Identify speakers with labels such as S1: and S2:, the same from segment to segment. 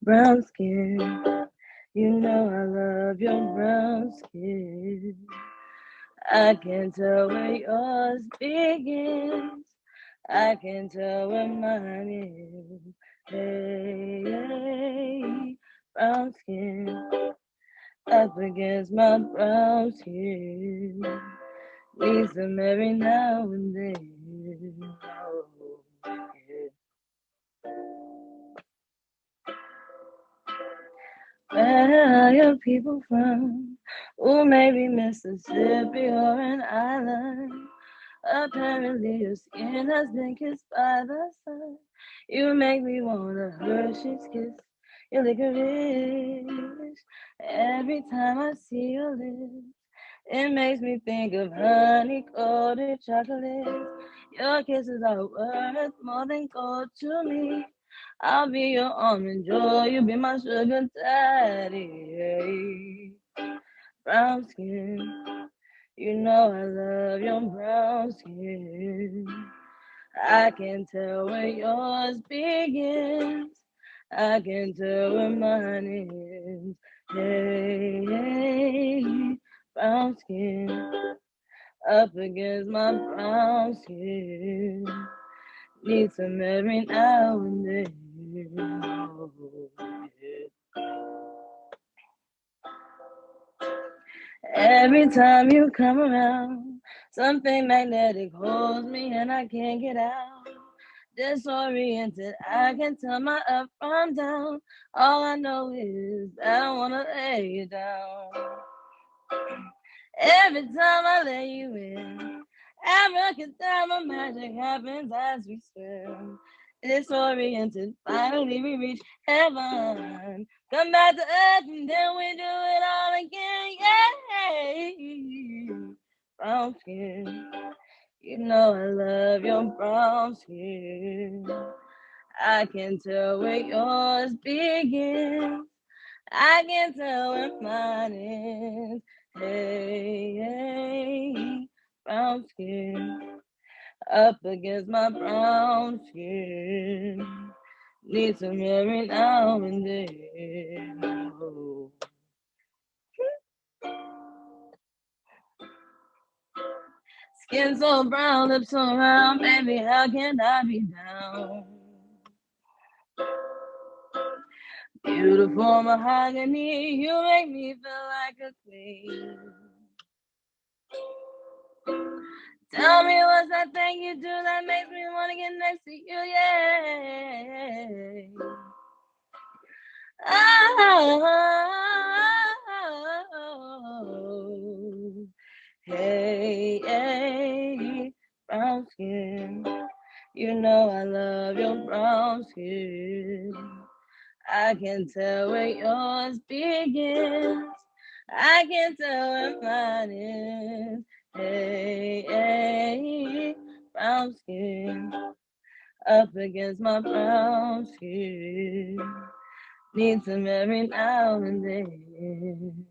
S1: Brown skin, you know I love your brown skin. I can tell where yours begins. I can tell where mine is. Hey, hey, brown skin, up against my brown skin. Need some every now and then. Oh, yeah. Where are your people from? Ooh, maybe Mississippi or an island. Apparently your skin has been kissed by the sun. You make me want a Hershey's kiss. Your licorice. Every time I see your lips, it makes me think of honey coated chocolate. Your kisses are worth more than gold to me. I'll be your almond joy, you be my sugar daddy. Brown skin, you know I love your brown skin. I can tell where yours begins. I can tell where mine is. Hey, hey, brown skin, up against my brown skin. Need some every now and then. Oh, yeah. Every time you come around, something magnetic holds me and I can't get out. Disoriented, I can tell my up from down. All I know is I don't wanna lay you down. Every time I lay you in, abracadabra magic happens as we swim. Disoriented, finally we reach heaven. Come back to earth and then we do it all again. Yeah. Brown skin, you know I love your brown skin. I can tell where yours begins. I can tell where mine is. Hey, hey, brown skin, up against my brown skin. Need some every now and then. Oh. Skin so brown, lips so round, baby, how can I be down? Beautiful mahogany, you make me feel like a queen. Tell me what's that thing you do that makes me want to get next to you, yeah. Oh, hey, hey, brown skin. You know I love your brown skin. I can tell where yours begins. I can tell where mine is. Hey, hey, brown skin, up against my brown skin. Need some every now and then.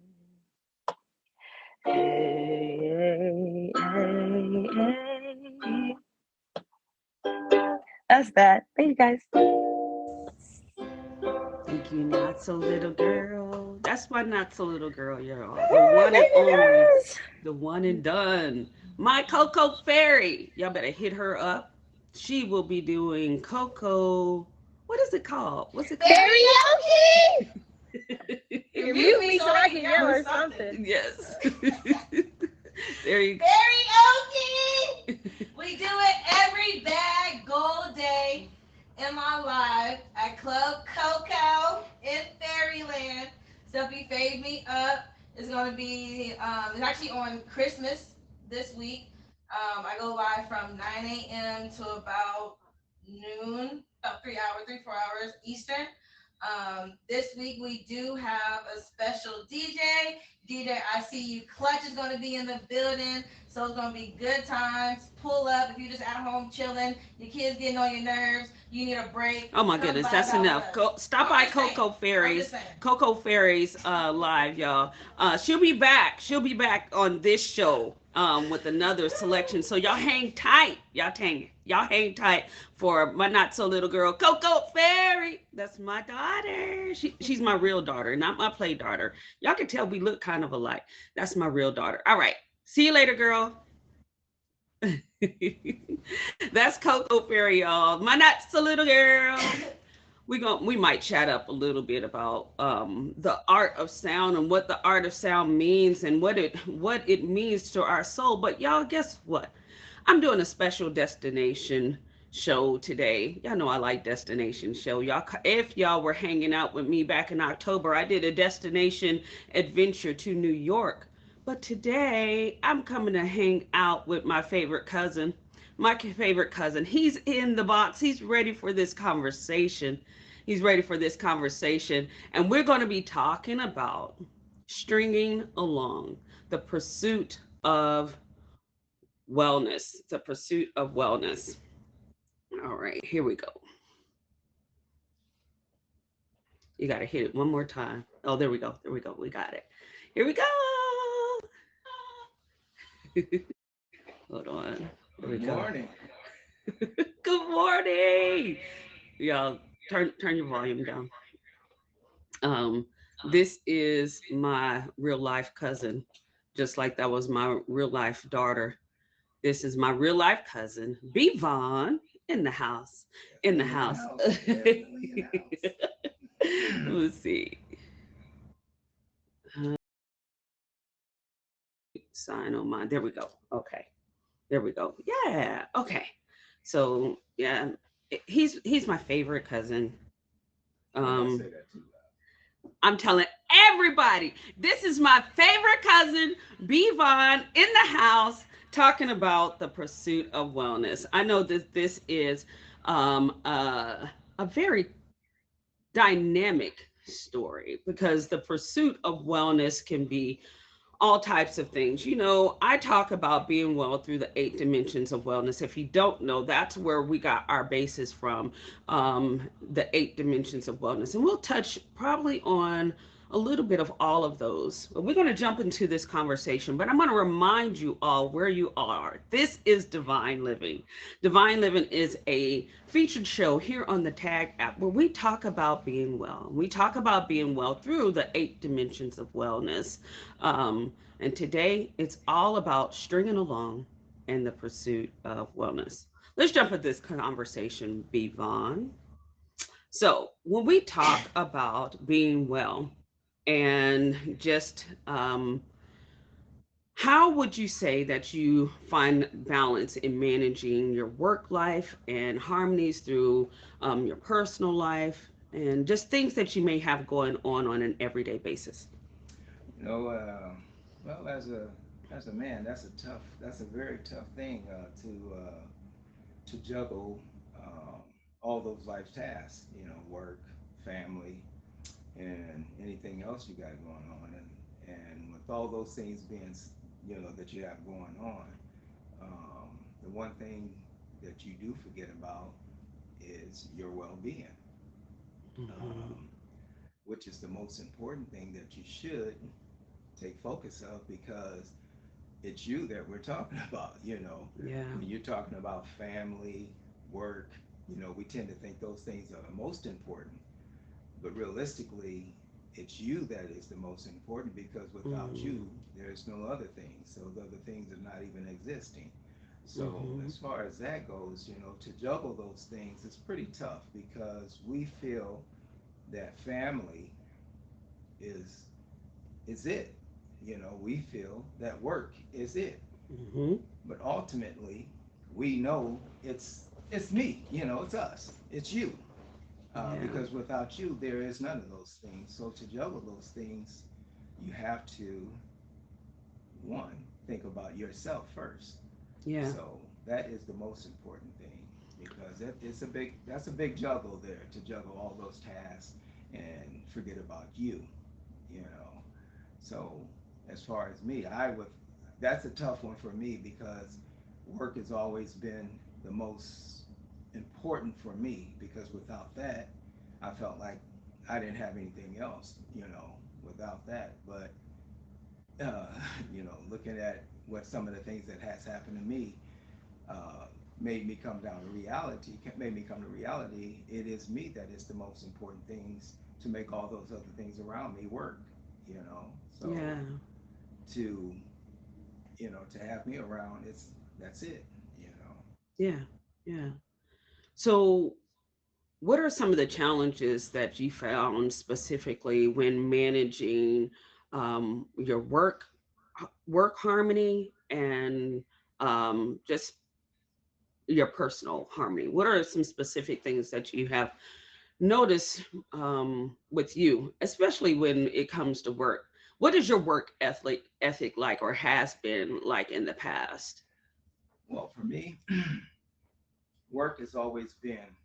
S1: Hey, hey, hey, hey. That's that. Thank you guys.
S2: Thank you, Not So Little Girl. That's my Not So Little Girl, y'all. The one and
S1: Thank you
S2: only.
S1: guys.
S2: The one and done. My Coco Fairy. Y'all better hit her up. She will be doing Coco. What is it called? What's it called?
S1: Karaoke. You
S2: Mute
S1: mute
S2: me
S1: me
S2: so
S1: so
S2: I
S1: I
S2: can
S1: can
S2: yell
S1: yell
S2: or
S1: or
S2: something.
S1: something.
S2: Yes. There you go.
S3: Karaoke! We do it every bad gold day in my life at Club Coco in Fairyland. So if you fade me up, it's gonna be it's actually on Christmas this week. I go live from 9 a.m. to about noon, about 3 hours, 4 hours Eastern. This week we do have a special DJ. DJ, I see you. Clutch is going to be in the building, so it's going to be good times. Pull up if you're just at home chilling. Your kids getting on your nerves. You need a break.
S2: Oh my
S3: Come
S2: goodness,
S3: vibe
S2: that's
S3: out with
S2: enough.
S3: us.
S2: Stop
S3: I'm
S2: by
S3: just saying.
S2: Coco
S3: I'm just
S2: Fairies.
S3: saying.
S2: Coco Fairies live, y'all. She'll be back. She'll be back on this show with another selection. So y'all hang tight. Y'all hang tight for my not so little girl, Coco Fairy. That's my daughter. She's my real daughter, not my play daughter. Y'all can tell we look kind of alike. That's my real daughter. All right. See you later, girl. That's Coco Fairy, y'all. My not so little girl. We might chat up a little bit about the art of sound and what the art of sound means and what it means to our soul. But y'all, guess what? I'm doing a special destination show today. Y'all know I like destination show. Y'all, if y'all were hanging out with me back in October, I did a destination adventure to New York. But today I'm coming to hang out with my favorite cousin. My favorite cousin. He's in the box. He's ready for this conversation. He's ready for this conversation. And we're going to be talking about stringing along, the pursuit of wellness. The pursuit of wellness. All right, here we go. You got to hit it one more time. Oh, there we go. There we go. We got it. Here we go. Hold on. There we
S4: Good
S2: go.
S4: morning.
S2: Good morning. Y'all turn your volume down. Um, this is my real life cousin, just like that was my real life daughter. This is my real life cousin, Bevon, in the house. In the
S4: Definitely in the
S2: house.
S4: house. Definitely in the house.
S2: Let's see. Sign on mine. There we go. Okay. There we go. Yeah. Okay. So yeah, he's my favorite cousin.
S4: Don't
S2: Um,
S4: say that too
S2: I'm telling everybody, this is my favorite cousin, Bevon, in the house, talking about the pursuit of wellness. I know that this is a very dynamic story because the pursuit of wellness can be all types of things. You know, I talk about being well through the 8 dimensions of wellness. If you don't know, that's where we got our basis from, the 8 dimensions of wellness. And we'll touch probably on a little bit of all of those. But we're going to jump into this conversation, but I'm going to remind you all where you are. This is Divine Living. Divine Living is a featured show here on the Tag app where we talk about being well. We talk about being well through the 8 dimensions of wellness. And today it's all about stringing along in the pursuit of wellness. Let's jump at this conversation, Bevon. So, when we talk about being well and just how would you say that you find balance in managing your work life and harmonies through your personal life and just things that you may have going on an everyday basis?
S4: You know, well, as a man, that's a very tough thing to juggle all those life tasks. You know, work, family, and anything else you got going on, and with all those things being, that you have going on, the one thing that you do forget about is your well-being,
S2: Mhm.
S4: um, which is the most important thing that you should take focus of, because it's you that we're talking about.
S2: Yeah.
S4: When you're talking about family, work, we tend to think those things are the most important, but realistically it's you that is the most important, because without
S2: Mm-hmm.
S4: you there's no other things, so the other things are not even existing. So
S2: Mm-hmm.
S4: as far as that goes, to juggle those things, it's pretty tough, because we feel that family is is it. We feel that work is it.
S2: Mm-hmm.
S4: But ultimately, we know it's me. It's us. It's you.
S2: Yeah.
S4: Because without you, there is none of those things. So to juggle those things, you have to, one, think about yourself first.
S2: Yeah.
S4: So that is the most important thing, because that's a big juggle there, to juggle all those tasks and forget about you. you know. So as far as me, that's a tough one for me because work has always been the most important for me because without that, I felt like I didn't have anything else, without that. But, uh, looking at what some of the things that has happened to me, uh, made me come to reality. It is me that is the most important things to make all those other things around me work, you know. So
S2: Yeah.
S4: to to have me around, that's it,
S2: Yeah. Yeah. So, what are some of the challenges that you found specifically when managing your work harmony and just your personal harmony? What are some specific things that you have noticed with you, especially when it comes to work? What is your work ethic like, or has been like in the past?
S4: Well, for me, work has always been,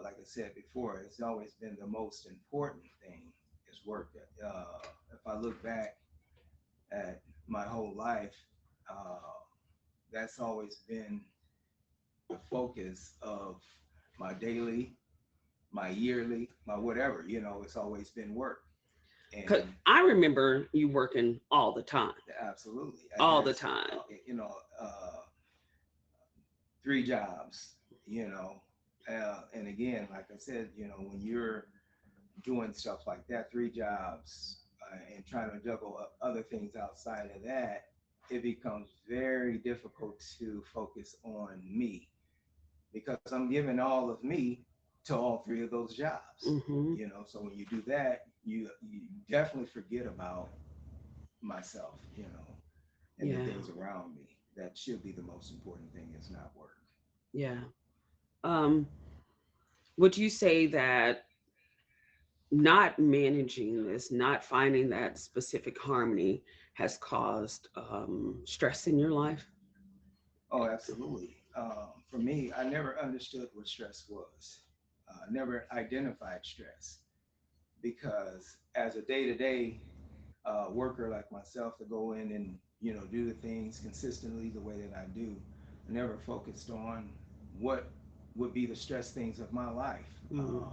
S4: like I said before, it's always been the most important thing is work. If I look back at my whole life, uh, that's always been the focus of my daily, my yearly, my whatever. It's always been work.
S2: Because
S4: And
S2: I remember you working all the time,
S4: absolutely,
S2: all the
S4: there's,
S2: time.
S4: three jobs. And again, like I said, when you're doing stuff like that, three jobs, and trying to juggle other things outside of that, it becomes very difficult to focus on me because I'm giving all of me to all three of those jobs.
S2: Hmm.
S4: So when you do that, you definitely forget about myself, and the
S2: Yeah,
S4: things around me. That should be the most important thing is not work.
S2: yeah. Um, would you say that not managing this, not finding that specific harmony, has caused stress in your life?
S4: Oh, absolutely. For me, I never understood what stress was. Never identified stress because as a day-to-day worker like myself to go in and do the things consistently the way that I do, I never focused on what would be the stress things of my life.
S2: Mm,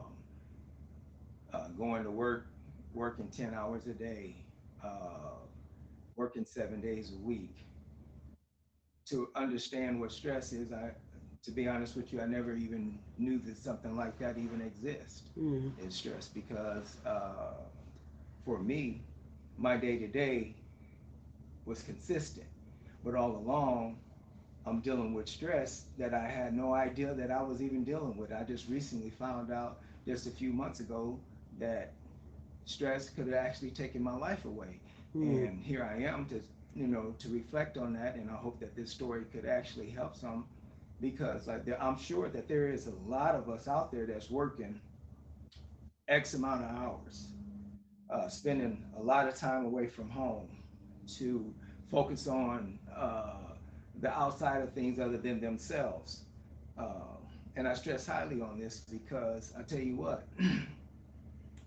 S4: Going to work, working 10 hours a day, uh, working 7 days a week. To understand what stress is, to be honest with you, I never even knew that something like that even exists.
S2: mm,
S4: Is stress because for me, my day to day was consistent, but all along I'm dealing with stress that I had no idea that I was even dealing with. I just recently found out just a few months ago that stress could have actually taken my life away.
S2: mm.
S4: And here I am to reflect on that. And I hope that this story could actually help some because I'm sure that there is a lot of us out there that's working X amount of hours, spending a lot of time away from home to focus on the outside of things other than themselves. Uh, and I stress highly on this because I tell you what,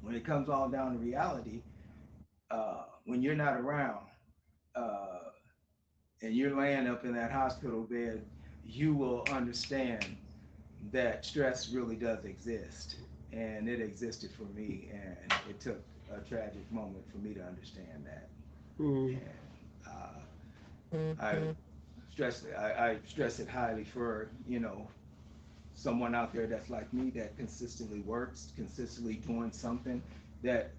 S4: when it comes all down to reality, when you're not around uh, and you're laying up in that hospital bed, you will understand that stress really does exist. And it existed for me, and it took a tragic moment for me to understand that.
S2: Mm.
S4: And I stress it highly for someone out there that's like me that consistently works, consistently doing something that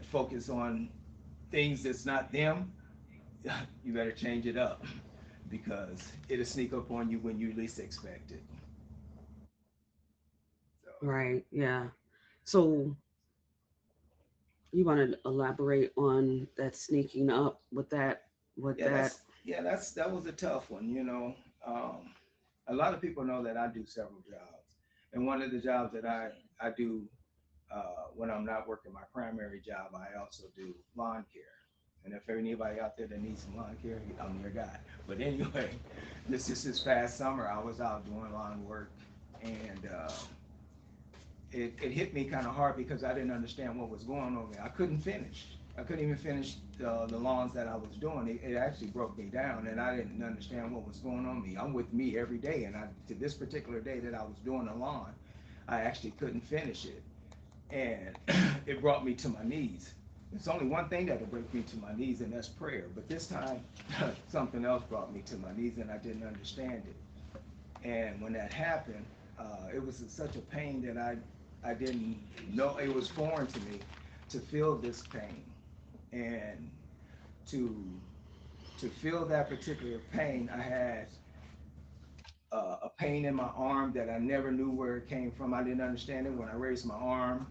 S4: focus on things that's not them. You better change it up because it'll sneak up on you when you least expect it. So
S2: Right. Yeah. So you want to elaborate on that sneaking up with that? With
S4: yeah,
S2: that?
S4: that was a tough one. A lot of people know that I do several jobs, and one of the jobs that I do when I'm not working my primary job, I also do lawn care. And if anybody out there that needs some lawn care, I'm your guy. But anyway, this past summer, I was out doing lawn work, and it hit me kind of hard because I didn't understand what was going on. I couldn't finish. I couldn't even finish the lawns that I was doing. It actually broke me down, and I didn't understand what was going on me. I'm with me every day, and to this particular day that I was doing the lawn, I actually couldn't finish it, and it brought me to my knees. It's only one thing that will break me to my knees, and that's prayer. But this time, something else brought me to my knees, and I didn't understand it. And when that happened, it was such a pain that I didn't know. It was foreign to me to feel this pain, and to to feel that particular pain. I had a pain in my arm that I never knew where it came from. I didn't understand it. When I raised my arm,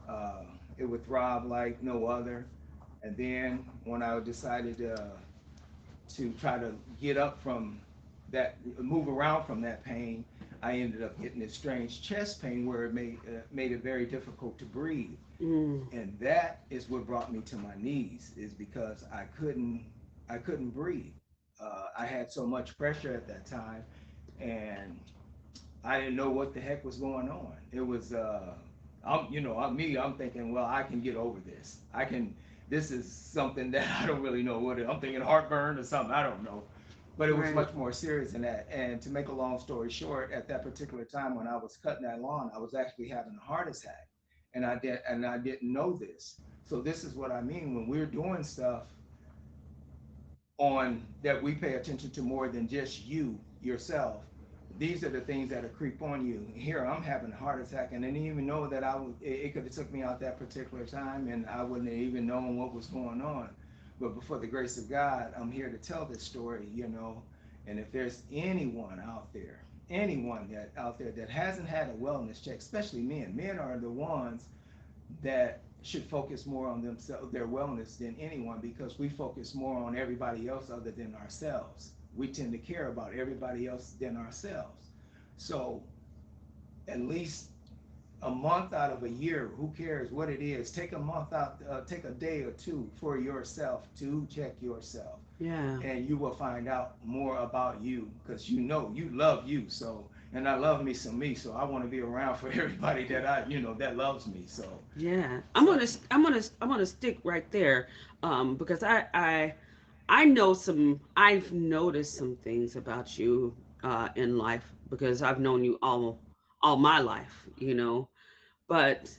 S4: uh, it would throb like no other. And then when I decided to try to get up from that, move around from that pain, I ended up getting this strange chest pain where it made it very difficult to breathe.
S2: Mm.
S4: And that is what brought me to my knees, is because I couldn't breathe. I had so much pressure at that time, and I didn't know what the heck was going on. It was, I'm thinking, well, I can get over this. I can. This is something that I don't really know what I'm thinking, heartburn or something. I don't know, but it was
S2: Right.
S4: much more serious than that. And to make a long story short, at that particular time when I was cutting that lawn, I was actually having a heart attack, and I didn't know this. So this is what I mean when we're doing stuff on that we pay attention to more than just you yourself. These are the things that are creep on you. Here I'm having a heart attack, and I didn't even know that I would. It could have took me out that particular time, and I wouldn't have even known what was going on. But before the grace of God, I'm here to tell this story. And if there's anyone that out there that hasn't had a wellness check, especially men are the ones that should focus more on themselves, their wellness, than anyone, because we focus more on everybody else other than ourselves. We tend to care about everybody else than ourselves. So at least a month out of a year, who cares what it is? Take a month out, take a day or two for yourself to check yourself,
S2: Yeah.
S4: and you will find out more about you, because you love you. So, and I love me. So I want to be around for everybody that that loves me. So,
S2: Yeah.
S4: so
S2: I'm gonna stick right there, because I know I've noticed some things about you in life because I've known you all my life, But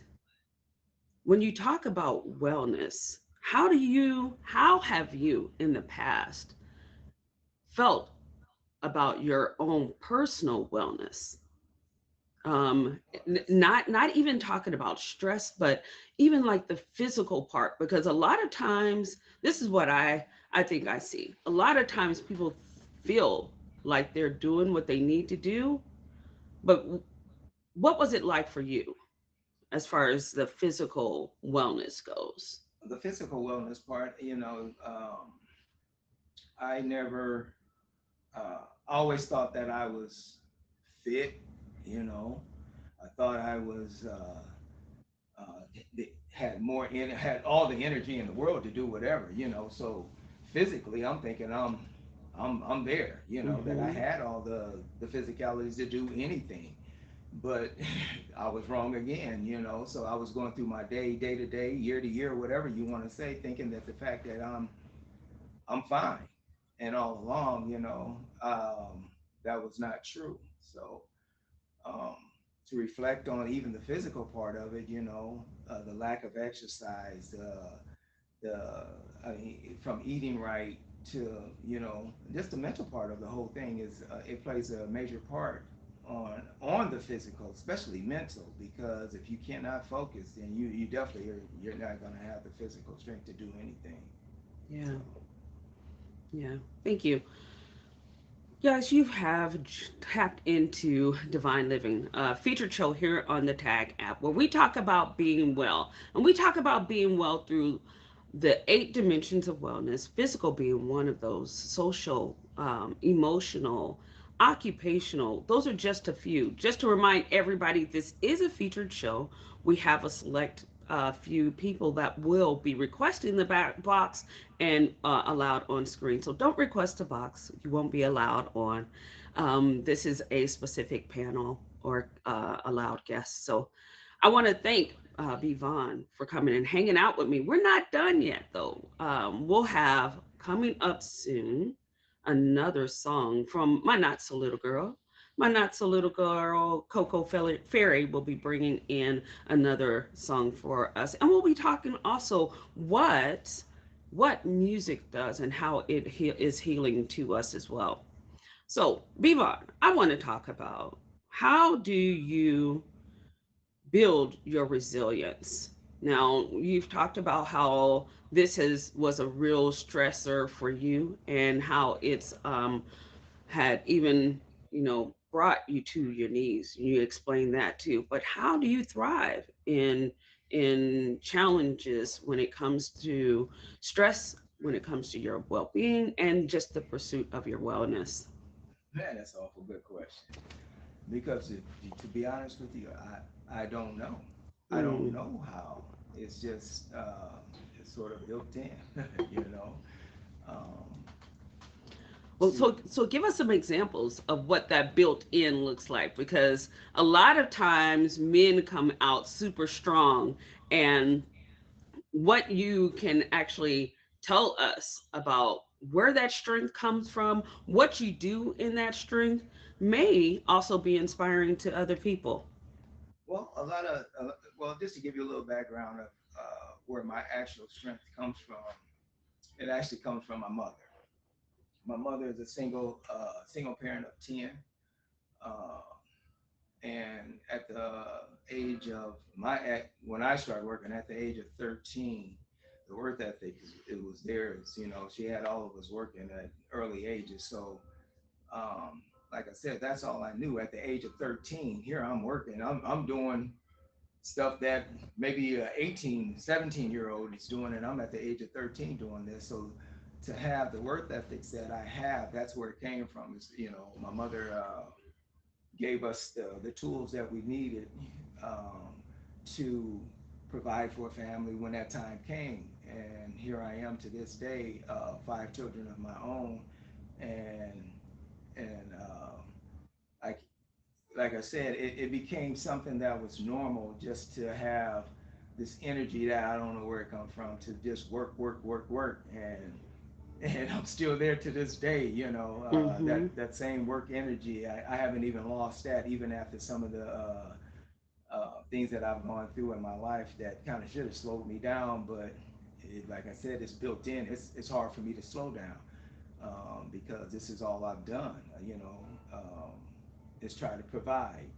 S2: when you talk about wellness, how have you in the past felt about your own personal wellness? Not even talking about stress, but even like the physical part, because a lot of times this is what I think I see. A lot of times people feel like they're doing what they need to do, but what was it like for you as far as the physical wellness goes?
S4: the physical wellness part, I never, always thought that I was fit. You know, I thought I was, had all the energy in the world to do whatever. So physically, I'm thinking I'm there. That I
S2: Hmm.
S4: had all the physicalities to do anything. But I was wrong again. So I was going through my day to day, year to year, whatever you want to say, thinking that the fact that I'm fine. And all along, that was not true. So, um, to reflect on even the physical part of it, the lack of exercise, the I mean, from eating right to, just the mental part of the whole thing is, it plays a major part on the physical, especially mental, because if you cannot focus, then you definitely you're not going to have the physical strength to do anything.
S2: Yeah,
S4: So.
S2: yeah. Thank you. Yes, you have tapped into Divine Living, a featured show here on the Tag app, where we talk about being well. And we talk about being well through the 8 dimensions of wellness, physical being one of those, social, emotional, occupational. Those are just a few. Just to remind everybody, this is a featured show. We have a select few people that will be requesting the back box and allowed on screen. So don't request a box. You won't be allowed on. This is a specific panel or allowed guest. So I want to thank B. Vaughn, for coming and hanging out with me. We're not done yet, though. We'll have coming up soon another song from my Not So Little Girl. My Not So Little Girl, Ferry, will be bringing in another song for us. And we'll be talking also what music does and how is healing to us as well. So, Bivon, I want to talk about how do you build your resilience. Now, you've talked about how this has was a real stressor for you and how it's had even, brought you to your knees. You explained that too. But how do you thrive in challenges when it comes to stress, when it comes to your well-being and just the pursuit of your wellness?
S4: Man, that's an awful good question. Because to be honest with you, I don't know. I don't
S2: Mm.
S4: know how. It's just it's sort of built in, you know. Um,
S2: Well,
S4: to
S2: so give us some examples of what that built in looks like, because a lot of times men come out super strong, and what you can actually tell us about where that strength comes from, what you do in that strength may also be inspiring to other people.
S4: well, well, just to give you a little background of where my actual strength comes from, it actually comes from my mother. My mother is a single parent of 10. Uh, and at the age of when I started working at the age of 13, the work ethic it was there. You know, she had all of us working at early ages. So, um, like I said, that's all I knew at the age of 13. Here I'm working. I'm doing stuff that maybe a 18, 17-year-old is doing, and I'm at the age of 13 doing this. So to have the work ethics that I have, that's where it came from. Is my mother gave us the tools that we needed um, to provide for a family when that time came. And here I am to this day, 5 children of my own, and and like like I said, it became something that was normal just to have this energy that I don't know where it comes from to just work, work, work, work, and I'm still there to this day.
S2: Mm-hmm.
S4: That same work energy. I haven't even lost that, even after some of the things that I've gone through in my life that kind of should have slowed me down. But like I said, it's built in. It's hard for me to slow down because this is all I've done. Is try to provide,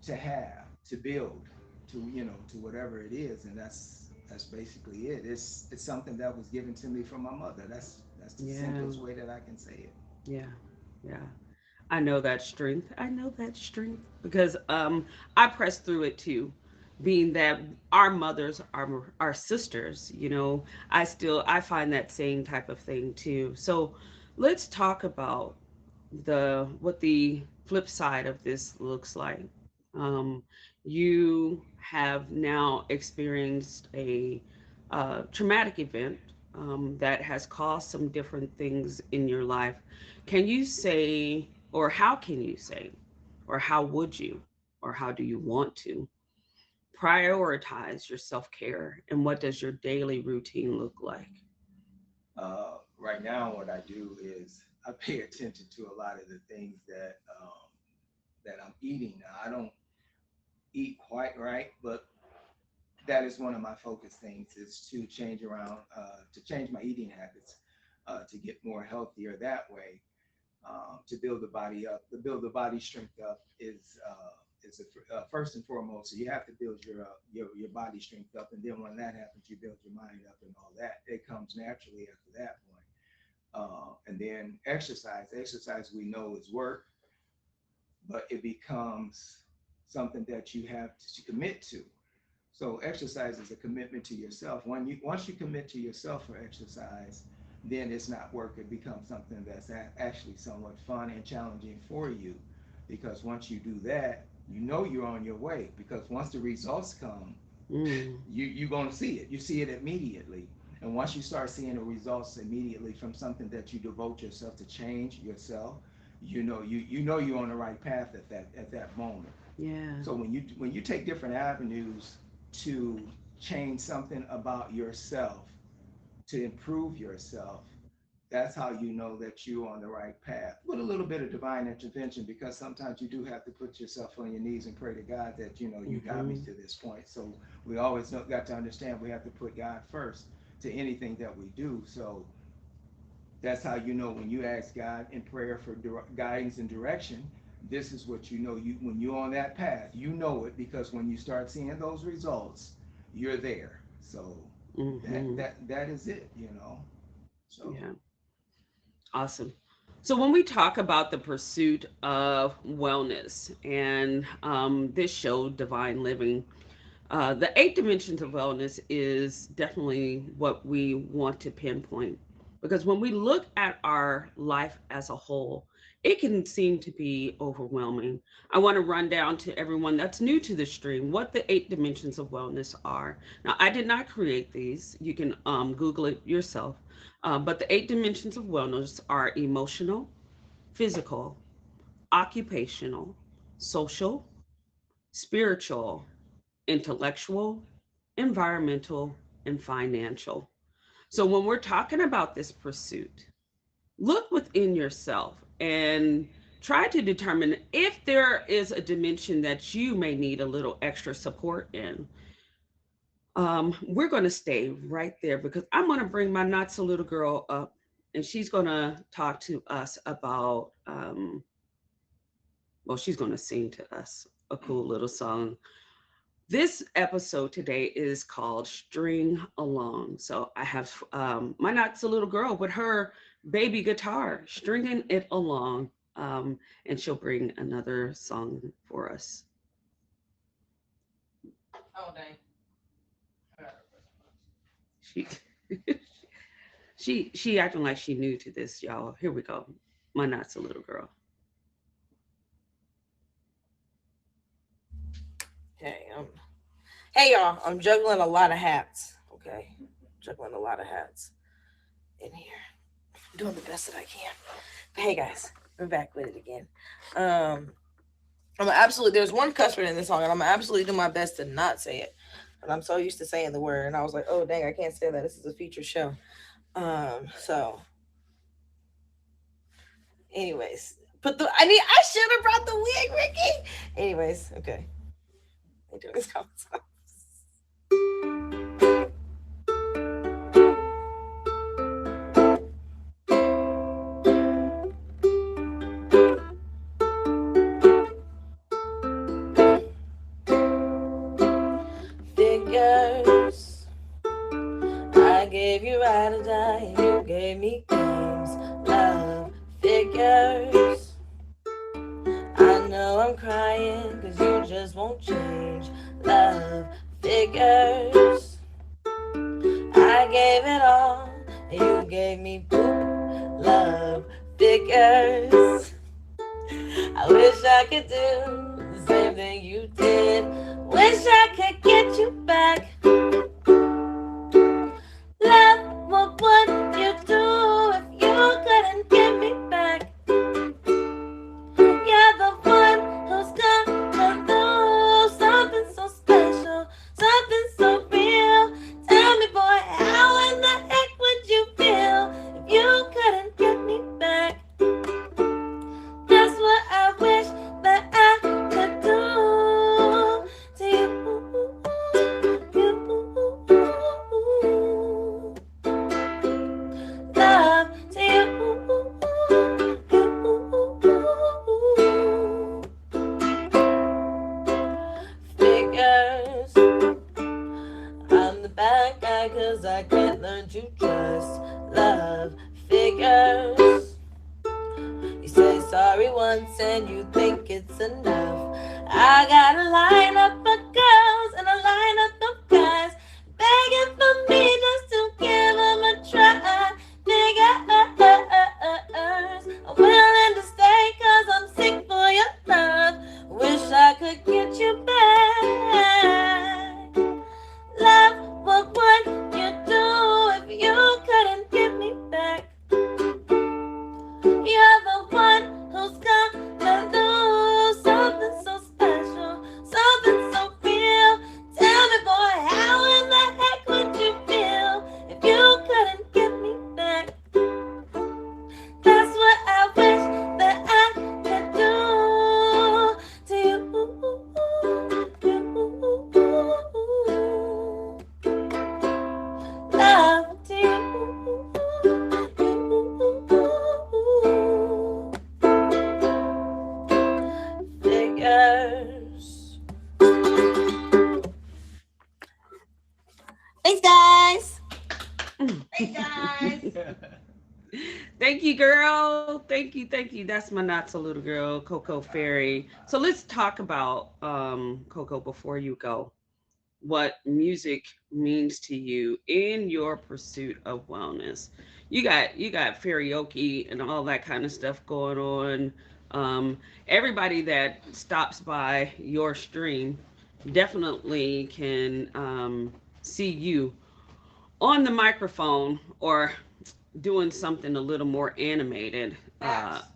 S4: to have, to build, to whatever it is, and that's basically it. It's something that was given to me from my mother. That's the
S2: Yeah,
S4: simplest way that I can say it.
S2: yeah, yeah. I know that strength. I know that strength because I pressed through it too. Being that our mothers are our sisters, I find that same type of thing too. So let's talk about the what the flip side of this looks like. Um, you have now experienced a traumatic event that has caused some different things in your life. Can you say, or how can you say, or how would you, or how do you want to prioritize your self care, and what does your daily routine look like?
S4: Right now, what I do is I pay attention to a lot of the things that I'm eating. Now, I don't eat quite right, but that is one of my focus things is to change my eating habits, to get more healthier that way, to build the body up. To build the body strength up first and foremost. So you have to build your body strength up, and then when that happens, you build your mind up and all that. It comes naturally after that point. And then exercise. Exercise we know is work, but it becomes something that you have to commit to. So exercise is a commitment to yourself. Once you commit to yourself for exercise, then it's not work. It becomes something that's actually somewhat fun and challenging for you, because once you do that, you know you're on your way. Because once the results come,
S2: Mm,
S4: you're going to see it. You see it immediately. And once you start seeing the results immediately from something that you devote yourself to change yourself, you know you're on the right path at that moment.
S2: yeah.
S4: So when you take different avenues to change something about yourself, to improve yourself, that's how you know that you're on the right path with a little bit of divine intervention, because sometimes you do have to put yourself on your knees and pray to God that, you know, you got me to this point. So we always got to understand we have to put God first to anything that we do. So that's how you know when you ask God in prayer for guidance and direction, this is what you know. You, when you're on that path, you know it, because when you start seeing those results, you're there. So that is it, you know. So
S2: Yeah. Awesome. So when we talk about the pursuit of wellness and this show, Divine Living, the 8 dimensions of wellness is definitely what we want to pinpoint, because when we look at our life as a whole, it can seem to be overwhelming. I want to run down to everyone that's new to the stream what the 8 dimensions of wellness are. Now, I did not create these. You can Google it yourself. But the 8 dimensions of wellness are emotional, physical, occupational, social, spiritual, intellectual, environmental, and financial. So when we're talking about this pursuit, look within yourself and try to determine if there is a dimension that you may need a little extra support in. We're going to stay right there because I'm going to bring my not so little girl up, and she's going to talk to us about, well, she's going to sing to us a cool little song. This episode today is called String Along. So I have my not so little girl with her baby guitar, stringing it along, and she'll bring another song for us.
S3: Oh, dang.
S2: She she acting like she new to this, y'all. Here we go. My not so little girl.
S3: Okay. Hey, y'all. I'm juggling a lot of hats. Okay. Juggling a lot of hats in here. I'm doing the best that I can. But hey, guys. We're back with it again. There's one cuss word in this song, and I'm gonna absolutely do my best to not say it. And I'm so used to saying the word, and I was like, oh dang, I can't say that. This is a feature show. So anyways, I should have brought the wig, Ricky. Anyways, okay. I do this comment. Figures, I gave you ride or die, you gave me games. Love, figures, I know I'm crying cause you just won't change. Love, figures, I gave it all and you gave me poop. Love, figures, I wish I could do the same thing you did. Wish I could get you back. Love, what would you do if you couldn't get me back? You're the one who's gonna do something so special, something so real. Tell me, boy, how in the heck would you feel if you couldn't get me back? That's what I wish that I could do to you. Love to you. Figures, I'm the bad guy cause I can't learn to trust. Love, figures, you say sorry once and you think it's enough. I got a lineup of girls and a lineup of guys begging for me just to give them a try. Figures, I'm willing to stay cause I'm sick for your love. Wish I could get you back. Love, what would you do if you couldn't get me back? You're the one who's gonna do something so special, something so real. Hey guys.
S2: Thank you, girl. Thank you, thank you. That's my not so little girl, Coco Fairy. So let's talk about Coco before you go. What music means to you in your pursuit of wellness. You got karaoke and all that kind of stuff going on. Everybody that stops by your stream definitely can see you on the microphone or doing something a little more animated
S3: Facts.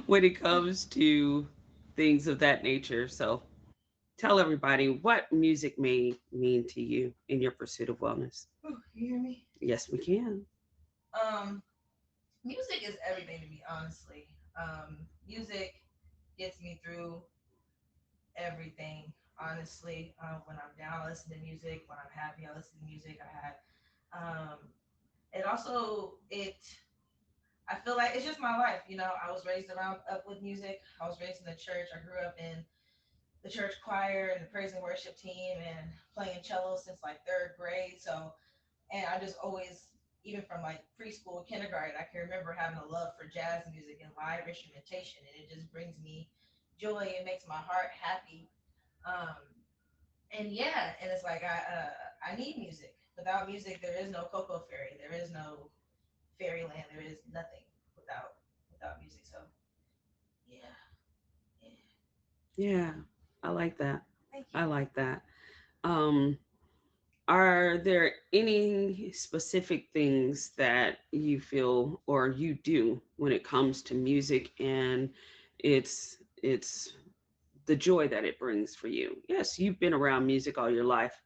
S2: when it comes to things of that nature. So tell everybody what music may mean to you in your pursuit of wellness.
S3: You hear me?
S2: Yes, we can.
S3: Um, music is everything to me, honestly. Music gets me through everything, honestly. When I'm down, I listen to music. When I'm happy, I listen to music. Um, it also it. I feel like it's just my life. I was raised around up with music. I was raised in the church. I grew up in the church choir and the praise and worship team and playing cello since like third grade. So, and I just always, even from like preschool, kindergarten, I can remember having a love for jazz music and live instrumentation, and it just brings me joy. It makes my heart happy. Um, and yeah, and it's like I need music. Without music, there is no Coco Fairy. There is no fairyland. There is nothing without music. So yeah, yeah.
S2: Yeah, I like that.
S3: Thank you.
S2: I like that. Um, are there any specific things that you feel or you do when it comes to music and it's the joy that it brings for you? Yes, you've been around music all your life.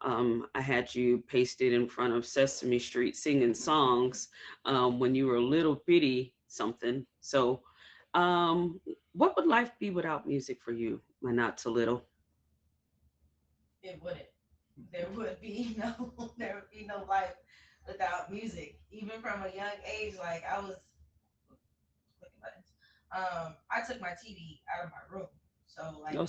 S2: I had you pasted in front of Sesame Street singing songs when you were a little bitty something. So, um, what would life be without music for you, my not so little?
S3: It wouldn't. There would be no there would be no life without music. Even from a young age, like I was clicking buttons. I took my TV out of my room. So like
S2: No